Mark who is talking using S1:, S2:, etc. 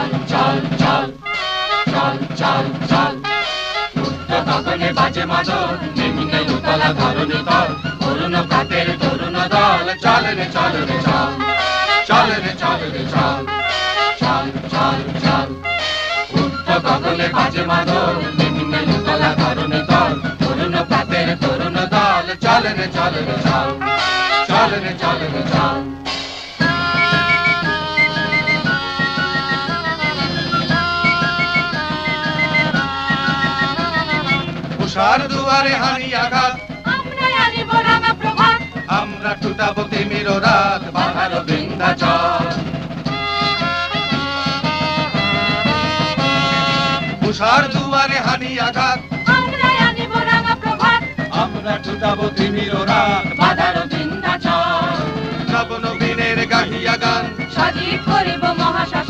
S1: চল চল চল চল চল চল উঠত গগনে বাজে মাদল নেমিনে উতলা ধরণী তল অরুণ প্রাতের তরুণ দল চল রে চল রে চল চল রে চল রে চল চল চল চল উঠত গগনে বাজে মাদল নেমিনে উতলা ধরণী তল অরুণ প্রাতের তরুণ দল চল রে চল রে চল চল রে চল রে চল উষার দুয়ারে হানি আঘাত
S2: আমরা আনিব রাঙা প্রভাত
S1: আমরা টুটাবো তিমির রাত বাধার বিন্ধ্যাচল উষার দুয়ারে হানি আঘাত
S2: আমরা আনিব রাঙা প্রভাত
S1: আমরা টুটাবো তিমির রাত বাধার বিন্ধ্যাচল নব নবীনের গাহিয়া গান
S2: সজীব করিব মহাশ্মশান